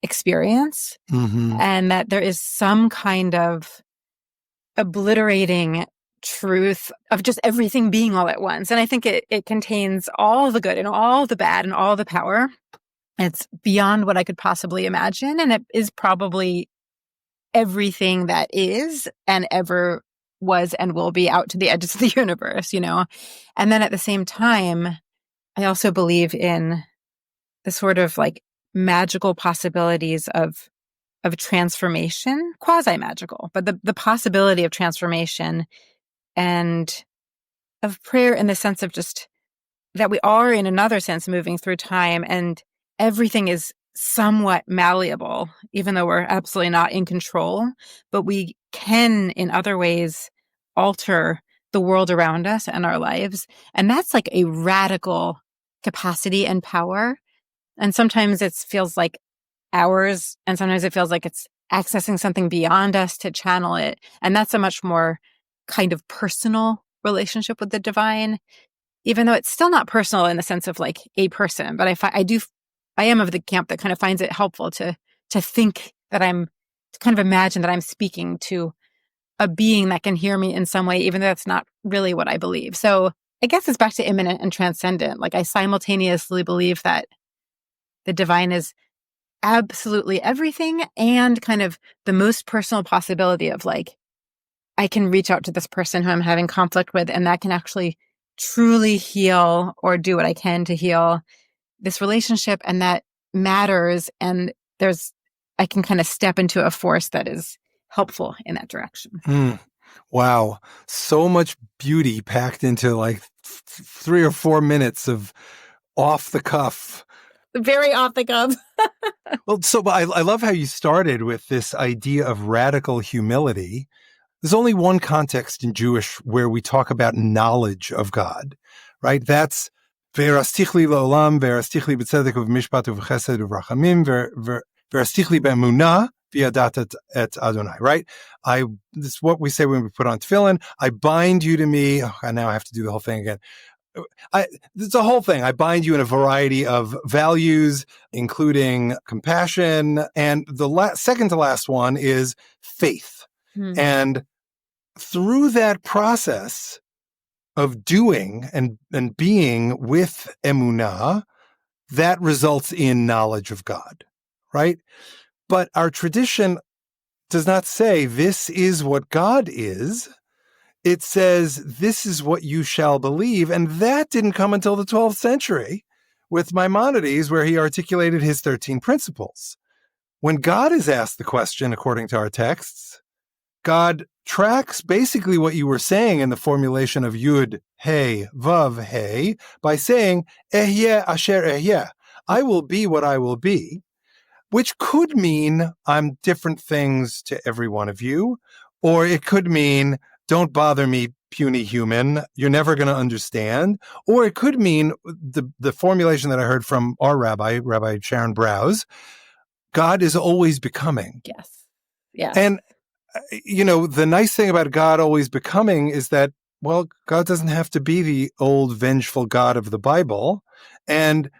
experience, and that there is some kind of obliterating truth of just everything being all at once. And I think it contains all the good and all the bad and all the power. It's beyond what I could possibly imagine. And it is probably everything that is and ever was and will be out to the edges of the universe, And then at the same time, I also believe in the sort of like magical possibilities of transformation, quasi-magical, but the possibility of transformation and of prayer in the sense of just that we are, in another sense, moving through time, and everything is somewhat malleable, even though we're absolutely not in control, but we can in other ways alter the world around us and our lives. And that's like a radical capacity and power. And sometimes it feels like ours, and sometimes it feels like it's accessing something beyond us to channel it. And that's a much more kind of personal relationship with the divine, even though it's still not personal in the sense of like a person. But I am of the camp that kind of finds it helpful to think that to kind of imagine that I'm speaking to a being that can hear me in some way, even though that's not really what I believe. So I guess it's back to immanent and transcendent. Like I simultaneously believe that the divine is absolutely everything and kind of the most personal possibility of like, I can reach out to this person who I'm having conflict with, and that can actually truly heal or do what I can to heal this relationship. And that matters. And there's I can kind of step into a force that is helpful in that direction. Wow. So much beauty packed into like 3 or 4 minutes of off the cuff. Very off the cuff. Well, so I love how you started with this idea of radical humility. There's only one context in Jewish where we talk about knowledge of God, right? That's V'erastichli la'olam, v'erastichli b'tzedek u'v'mishpat u'v'chesed u'v'rachamim, v'erastichli be'emunah v'yadat et Adonai, right? This is what we say when we put on tefillin. I bind you to me. Oh, and now I have to do the whole thing again. It's a whole thing. I bind you in a variety of values, including compassion. And the second to last one is faith. And through that process of doing and being with emunah, that results in knowledge of God, right? But our tradition does not say this is what God is. It says this is what you shall believe. And that didn't come until the 12th century with Maimonides, where he articulated his 13 principles. When God is asked the question, according to our texts, God tracks basically what you were saying in the formulation of Yud, Hey, Vav, Hey, by saying, Ehyeh asher ehyeh, I will be what I will be, which could mean I'm different things to every one of you, or it could mean, don't bother me, puny human, you're never going to understand, or it could mean the formulation that I heard from our Rabbi Sharon Browse, God is always becoming. Yes. Yes. And the nice thing about God always becoming is that, well, God doesn't have to be the old vengeful God of the Bible. And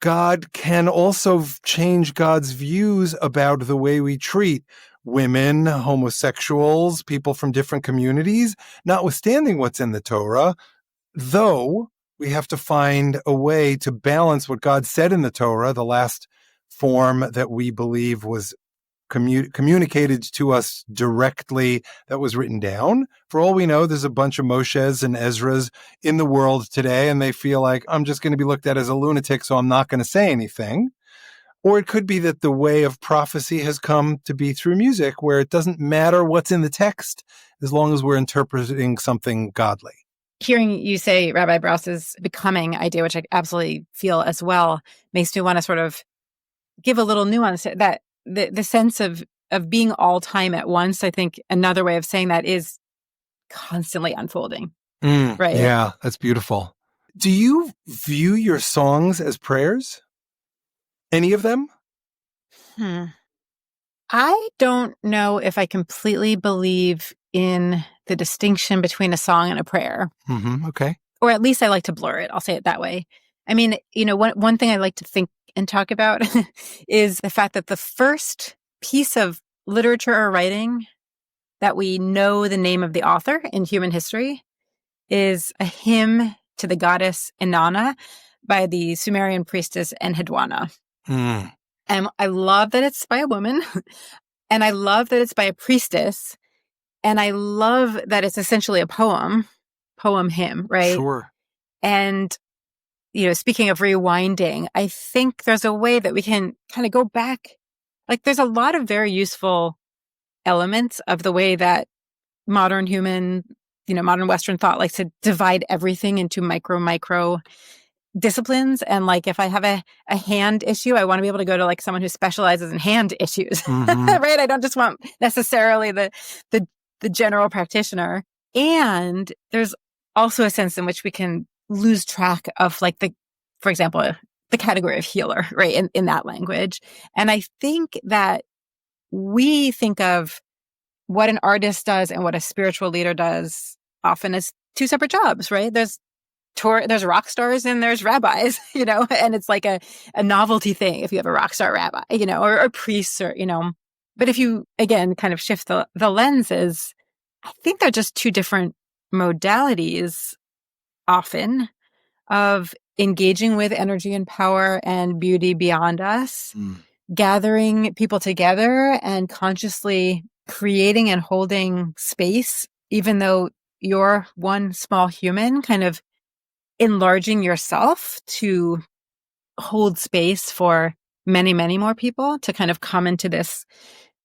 God can also change God's views about the way we treat women, homosexuals, people from different communities, notwithstanding what's in the Torah, though we have to find a way to balance what God said in the Torah, the last form that we believe was communicated to us directly, that was written down. For all we know, there's a bunch of Moshes and Ezras in the world today, and they feel like, I'm just going to be looked at as a lunatic, so I'm not going to say anything. Or it could be that the way of prophecy has come to be through music, where it doesn't matter what's in the text, as long as we're interpreting something godly. Hearing you say Rabbi Browse's becoming idea, which I absolutely feel as well, makes me want to sort of give a little nuance that the sense of being all time at once. I think another way of saying that is constantly unfolding. Right. Yeah, that's beautiful. Do you view your songs as prayers? Any of them? I don't know if I completely believe in the distinction between a song and a prayer. Okay. Or at least I like to blur it. I'll say it that way. I mean, one thing I like to think and talk about is the fact that the first piece of literature or writing that we know the name of the author in human history is a hymn to the goddess Inanna by the Sumerian priestess Enheduanna. And I love that it's by a woman, and I love that it's by a priestess, and I love that it's essentially a poem hymn, right? Sure. And speaking of rewinding, I think there's a way that we can kind of go back. Like, there's a lot of very useful elements of the way that modern Western thought likes to divide everything into micro disciplines. And like, if I have a hand issue, I want to be able to go to like someone who specializes in hand issues, right? I don't just want necessarily the general practitioner. And there's also a sense in which we can lose track of like for example, the category of healer, right? In that language. And I think that we think of what an artist does and what a spiritual leader does often as two separate jobs, right? There's rock stars and there's rabbis, and it's like a novelty thing if you have a rock star rabbi, or priests or, but if you, again, kind of shift the lenses, I think they're just two different modalities often of engaging with energy and power and beauty beyond us, gathering people together and consciously creating and holding space, even though you're one small human, kind of enlarging yourself to hold space for many, many more people to kind of come into this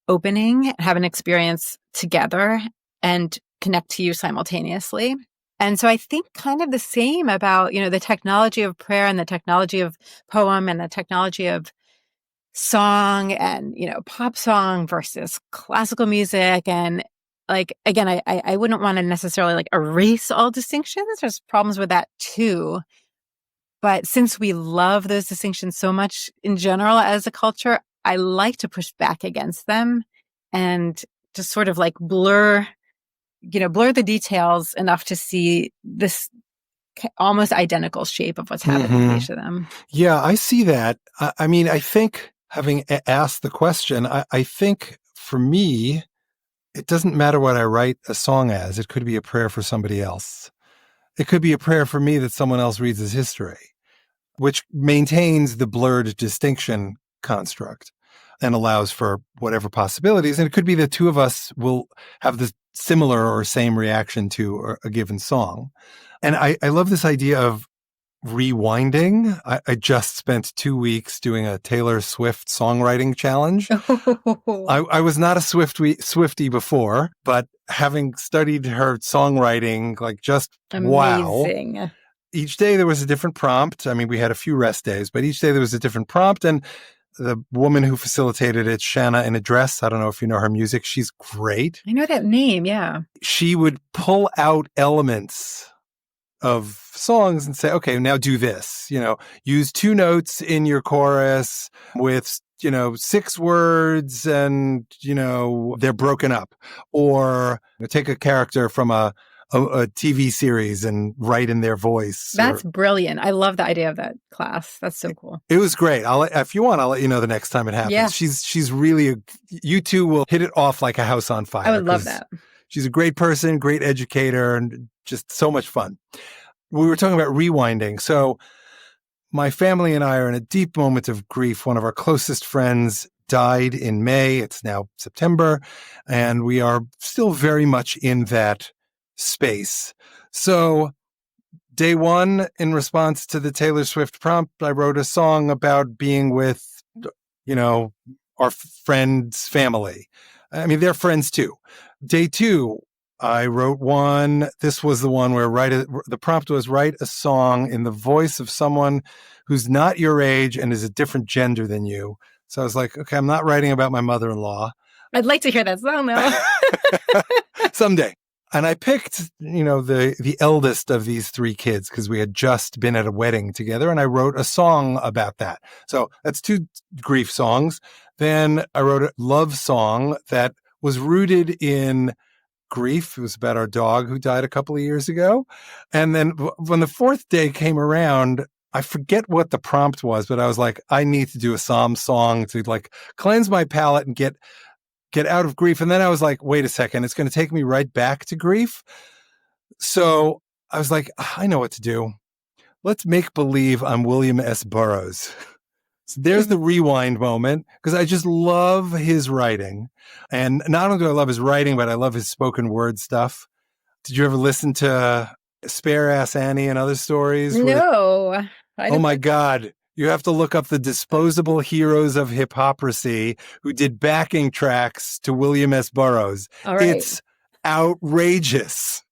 opening, have an experience together and connect to you simultaneously. And so I think kind of the same about, the technology of prayer and the technology of poem and the technology of song and, pop song versus classical music. And like, again, I wouldn't want to necessarily like erase all distinctions. There's problems with that too. But since we love those distinctions so much in general as a culture, I like to push back against them and just sort of like blur the details enough to see this almost identical shape of what's happening with each of them. Yeah, I see that. I mean, I think having asked the question, I think for me, it doesn't matter what I write a song as. It could be a prayer for somebody else. It could be a prayer for me that someone else reads as history, which maintains the blurred distinction construct and allows for whatever possibilities. And it could be that two of us will have the similar or same reaction to a given song. And I love this idea of rewinding. I just spent 2 weeks doing a Taylor Swift songwriting challenge. I was not a Swiftie before, but having studied her songwriting, like just amazing. Wow. Each day there was a different prompt. I mean, we had a few rest days, but each day there was a different prompt. And the woman who facilitated it, Shanna in a Dress, I don't know if you know her music. She's great. I know that name. Yeah. She would pull out elements of songs and say, okay, now do this, use 2 notes in your chorus with, 6 words and, they're broken up, or take a character from a TV series and write in their voice. That's brilliant. I love the idea of that class. That's so cool. It was great. If you want, I'll let you know the next time it happens. Yeah. She's really, you two will hit it off like a house on fire. I would love that. She's a great person, great educator, and just so much fun. We were talking about rewinding. So my family and I are in a deep moment of grief. One of our closest friends died in May. It's now September, and we are still very much in that space. So day one, in response to the Taylor Swift prompt, I wrote a song about being with, our friend's family. I mean, they're friends too. Day two, I wrote one. This was the one where the prompt was write a song in the voice of someone who's not your age and is a different gender than you. So I was like, okay, I'm not writing about my mother-in-law. I'd like to hear that song though. Someday. And I picked, the eldest of these 3 kids because we had just been at a wedding together, and I wrote a song about that. So that's 2 grief songs. Then I wrote a love song that was rooted in grief. It was about our dog who died a couple of years ago. And then when the 4th day came around, I forget what the prompt was, but I was like, I need to do a psalm song to like cleanse my palate and get out of grief. And then I was like, wait a second, it's going to take me right back to grief. So I was like, I know what to do. Let's make believe I'm William S. Burroughs. So there's the rewind moment, because I just love his writing. And not only do I love his writing, but I love his spoken word stuff. Did you ever listen to Spare Ass Annie and other stories? No. Oh my God. You have to look up the disposable heroes of hypocrisy who did backing tracks to William S. Burroughs. All right. It's outrageous.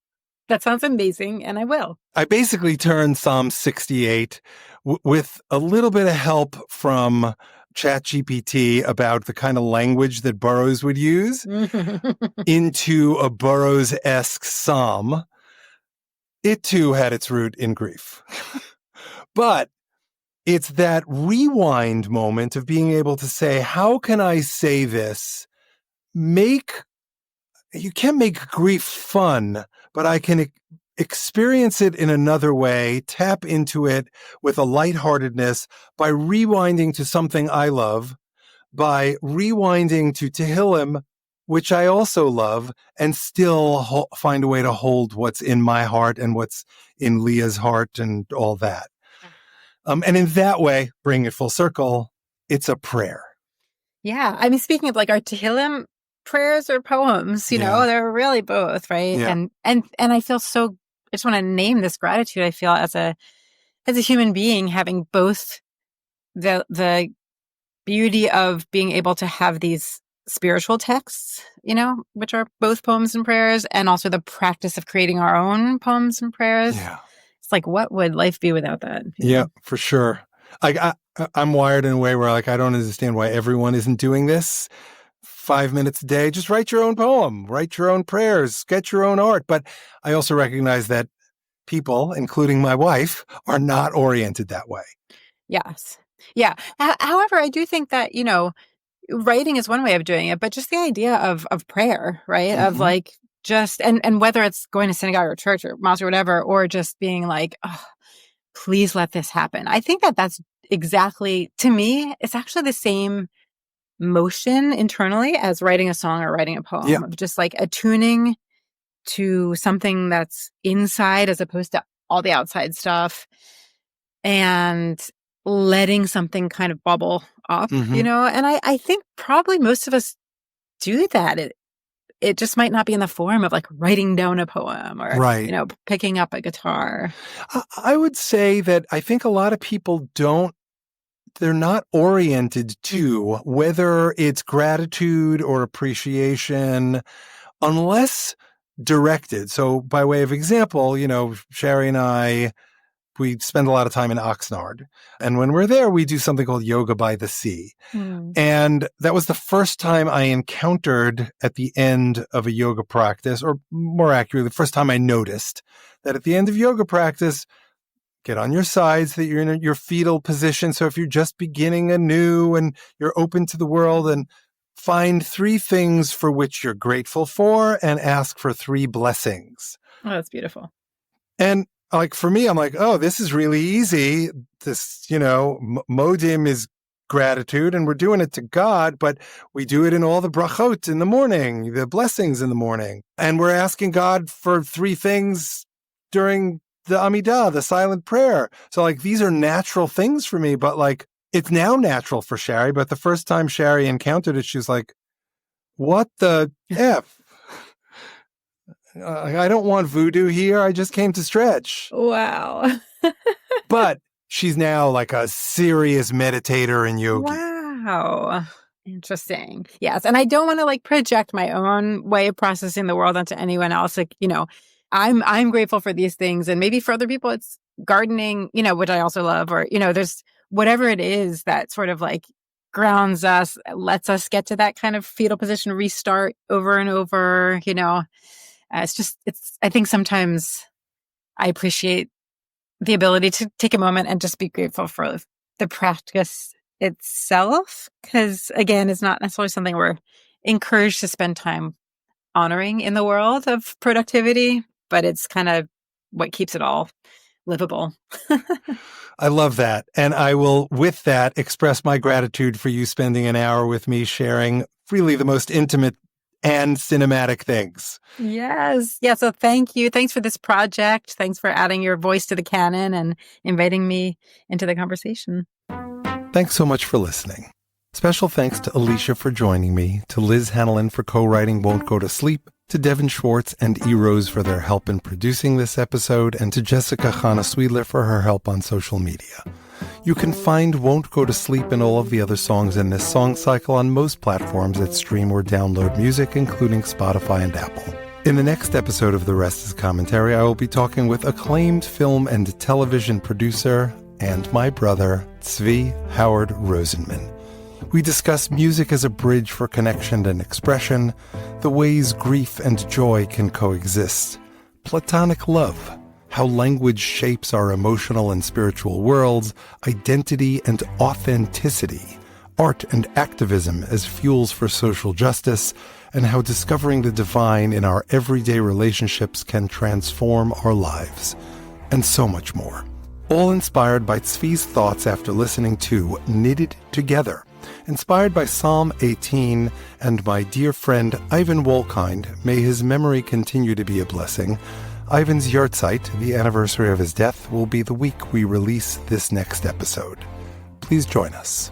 That sounds amazing, and I will. I basically turned Psalm 68 with a little bit of help from ChatGPT about the kind of language that Burroughs would use into a Burroughs-esque psalm. It too had its root in grief. But it's that rewind moment of being able to say, how can I say this? You can make grief fun, but I can experience it in another way, tap into it with a lightheartedness by rewinding to something I love, by rewinding to Tehillim, which I also love, and still find a way to hold what's in my heart and what's in Leah's heart and all that. And in that way, bring it full circle, it's a prayer. Yeah. I mean, speaking of like our Tehillim prayers or poems, they're really both, right? Yeah. And I feel so, I just want to name this gratitude I feel as a human being, having both the beauty of being able to have these spiritual texts, which are both poems and prayers, and also the practice of creating our own poems and prayers. Yeah. It's like, what would life be without that? Yeah, for sure. I'm wired in a way where I don't understand why everyone isn't doing this. 5 minutes a day, just write your own poem, write your own prayers, sketch your own art. But I also recognize that people, including my wife, are not oriented that way. Yes. Yeah. However, I do think that, writing is one way of doing it, but just the idea of prayer, right? Mm-hmm. Of like just, and whether it's going to synagogue or church or mosque or whatever, or just being like, oh, please let this happen. I think that that's exactly, to me, it's actually the same motion internally as writing a song or writing a poem, of just like attuning to something that's inside as opposed to all the outside stuff, and letting something kind of bubble up, and I think probably most of us do that. It just might not be in the form of like writing down a poem or, picking up a guitar. I would say that I think a lot of people they're not oriented to whether it's gratitude or appreciation unless directed. So by way of example, Sherry and I, we spend a lot of time in Oxnard. And when we're there, we do something called yoga by the sea. And that was the first time I encountered at the end of a yoga practice, or more accurately, the first time I noticed that at the end of yoga practice, get on your side so that you're in your fetal position. So if you're just beginning anew and you're open to the world, and find 3 things for which you're grateful for and ask for 3 blessings. Oh, that's beautiful. And like for me, I'm like, oh, this is really easy. This, modim is gratitude, and we're doing it to God, but we do it in all the brachot in the morning, the blessings in the morning. And we're asking God for 3 things during the Amidah, the silent prayer. So like, these are natural things for me, but like, it's now natural for Sherry. But the first time Sherry encountered it, she was like, what the F? I don't want voodoo here. I just came to stretch. Wow. But she's now like a serious meditator and yogi. Wow. Interesting. Yes. And I don't want to like project my own way of processing the world onto anyone else. Like, I'm grateful for these things. And maybe for other people, it's gardening, which I also love, or, there's whatever it is that sort of like grounds us, lets us get to that kind of fetal position, restart over and over, I think sometimes I appreciate the ability to take a moment and just be grateful for the practice itself. Because again, it's not necessarily something we're encouraged to spend time honoring in the world of productivity, but it's kind of what keeps it all livable. I love that. And I will, with that, express my gratitude for you spending an hour with me sharing really the most intimate and cinematic things. Yes. Yeah. So thank you. Thanks for this project. Thanks for adding your voice to the canon and inviting me into the conversation. Thanks so much for listening. Special thanks to Alicia for joining me, to Liz Hanlon for co-writing Won't Go to Sleep, to Devin Schwartz and E. Rose for their help in producing this episode, and to Jessica Chana Sweedler for her help on social media. You can find Won't Go to Sleep and all of the other songs in this song cycle on most platforms that stream or download music, including Spotify and Apple. In the next episode of The Rest is Commentary, I will be talking with acclaimed film and television producer and my brother, Tzvi Howard Rosenman. We discuss music as a bridge for connection and expression, the ways grief and joy can coexist, platonic love, how language shapes our emotional and spiritual worlds, identity and authenticity, art and activism as fuels for social justice, and how discovering the divine in our everyday relationships can transform our lives, and so much more. All inspired by Tzvi's thoughts after listening to Knitted Together, inspired by Psalm 18 and my dear friend Ivan Wolkind. May his memory continue to be a blessing. Ivan's Yahrzeit, the anniversary of his death, will be the week we release this next episode. Please join us.